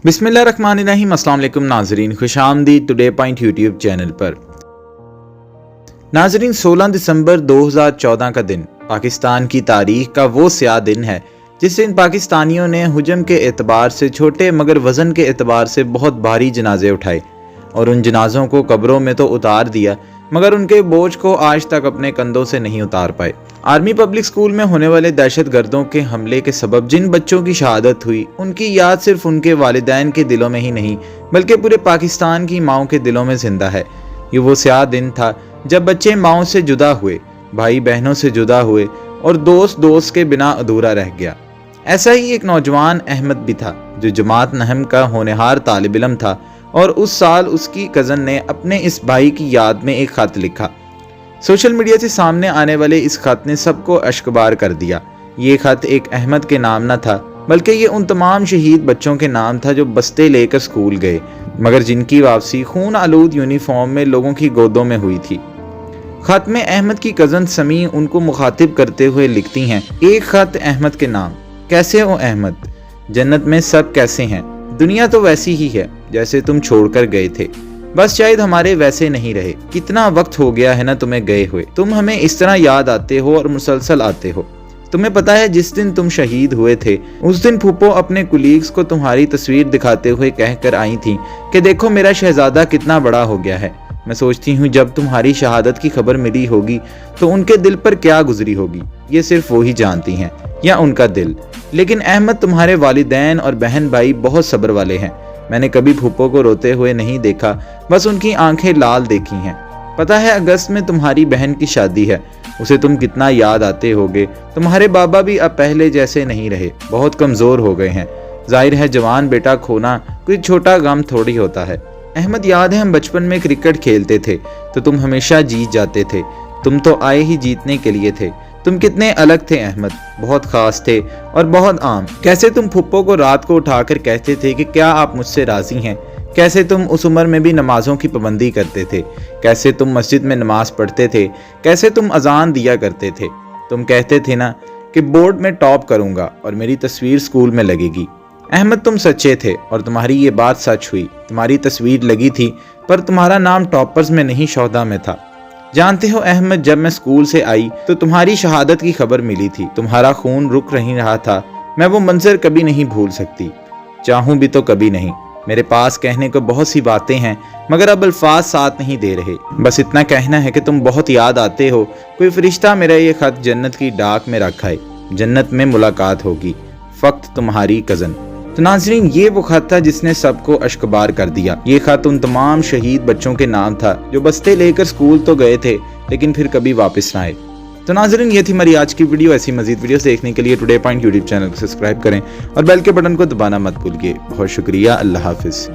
बिस्मिल्लाहिर्रहमानिर्रहीम। अस्सलाम वालेकुम नाजरीन, खुशामदीद टुडे पॉइंट यूट्यूब चैनल पर। नाजरीन, 16 दिसंबर 2014 का दिन पाकिस्तान की तारीख का वो स्याह दिन है जिस दिन पाकिस्तानियों ने हुजम के एतबार से छोटे मगर वज़न के एतबार से बहुत भारी जनाजे उठाए और उन जनाजों को कब्रों में तो उतार दिया मगर उनके बोझ को आज तक अपने कंधों से नहीं उतार पाए। आर्मी पब्लिक स्कूल में होने वाले दहशत गर्दों के हमले के सबब जिन बच्चों की शहादत हुई उनकी याद सिर्फ उनके वालिदैन के दिलों में ही नहीं बल्कि पूरे पाकिस्तान की माओं के दिलों में जिंदा है। ये वो स्याह दिन था जब बच्चे माओं से जुदा हुए, भाई बहनों से जुदा हुए और दोस्त के बिना अधूरा रह गया। ऐसा ही एक नौजवान अहमद भी था जो जमात नहम का होनहार तालिब इल्म था और उस साल उसकी कज़न ने अपने इस भाई की याद में एक खत लिखा। सोशल मीडिया से सामने आने वाले इस खत ने सबको अश्कबार कर दिया। ये खत एक अहमद के नाम न था बल्कि ये उन तमाम शहीद बच्चों के नाम था जो बस्ते लेकर स्कूल गए मगर जिनकी वापसी खून आलूद यूनिफॉर्म में लोगों की गोदों में हुई थी। खत में अहमद की कज़न समी उनको मुखातिब करते हुए लिखती हैं, एक खत अहमद के नाम, कैसे हो अहमद, जन्नत में सब कैसे हैं, दुनिया तो वैसी ही है जैसे तुम छोड़कर गए थे, बस शायद हमारे वैसे नहीं रहे। कितना वक्त हो गया है ना तुम्हें गए हुए, तुम हमें इस तरह याद आते हो और मुसलसल आते हो। तुम्हें पता है जिस दिन तुम शहीद हुए थे उस दिन फूफो अपने कुलीग्स को तुम्हारी तस्वीर दिखाते हुए कहकर आई थी कि देखो मेरा शहजादा कितना बड़ा हो गया है। मैं सोचती हूँ जब तुम्हारी शहादत की खबर मिली होगी तो उनके दिल पर क्या गुजरी होगी, ये सिर्फ वो ही जानती हैं या उनका दिल। लेकिन अहमद, तुम्हारे वालिदैन और बहन भाई बहुत सब्र वाले हैं। मैंने कभी फूफो को रोते हुए नहीं देखा, बस उनकी आंखें लाल देखी हैं। पता है अगस्त में तुम्हारी बहन की शादी है, उसे तुम कितना याद आते होगे। तुम्हारे बाबा भी अब पहले जैसे नहीं रहे, बहुत कमज़ोर हो गए हैं। जाहिर है जवान बेटा खोना कोई छोटा गम थोड़ी होता है। अहमद, याद है हम बचपन में क्रिकेट खेलते थे तो तुम हमेशा जीत जाते थे, तुम तो आए ही जीतने के लिए थे। तुम कितने अलग थे अहमद, बहुत खास थे और बहुत आम। कैसे तुम फुप्पो को रात को उठाकर कहते थे कि क्या आप मुझसे राजी हैं। कैसे तुम उस उम्र में भी नमाजों की पाबंदी करते थे। कैसे तुम मस्जिद में नमाज पढ़ते थे। कैसे तुम अजान दिया करते थे। तुम कहते थे ना कि बोर्ड में टॉप करूंगा और मेरी तस्वीर स्कूल में लगेगी। अहमद, तुम सच्चे थे और तुम्हारी ये बात सच हुई। तुम्हारी तस्वीर लगी थी पर तुम्हारा नाम टॉपर्स में नहीं शोधा में था। जानते हो अहमद, जब मैं स्कूल से आई तो तुम्हारी शहादत की खबर मिली थी। तुम्हारा खून रुक नहीं रहा था। मैं वो मंजर कभी नहीं भूल सकती, चाहूं भी तो कभी नहीं। मेरे पास कहने को बहुत सी बातें हैं मगर अब अल्फाज साथ नहीं दे रहे। बस इतना कहना है कि तुम बहुत याद आते हो। कोई फरिश्ता मेरा ये खत जन्नत की डाक में रखा है, जन्नत में मुलाकात होगी, फक्त तुम्हारी कज़न। तो नाज़रीन, ये वो खत था जिसने सबको अश्कबार कर दिया। ये खत उन तमाम शहीद बच्चों के नाम था जो बस्ते लेकर स्कूल तो गए थे लेकिन फिर कभी वापस ना आए। तो नाज़रीन, ये थी हमारी आज की वीडियो। ऐसी मजीद वीडियोस देखने के लिए टुडे पॉइंट यूट्यूब चैनल को सब्सक्राइब करें और बेल के बटन को दबाना मत भूलिए। बहुत शुक्रिया। अल्लाह हाफिज़।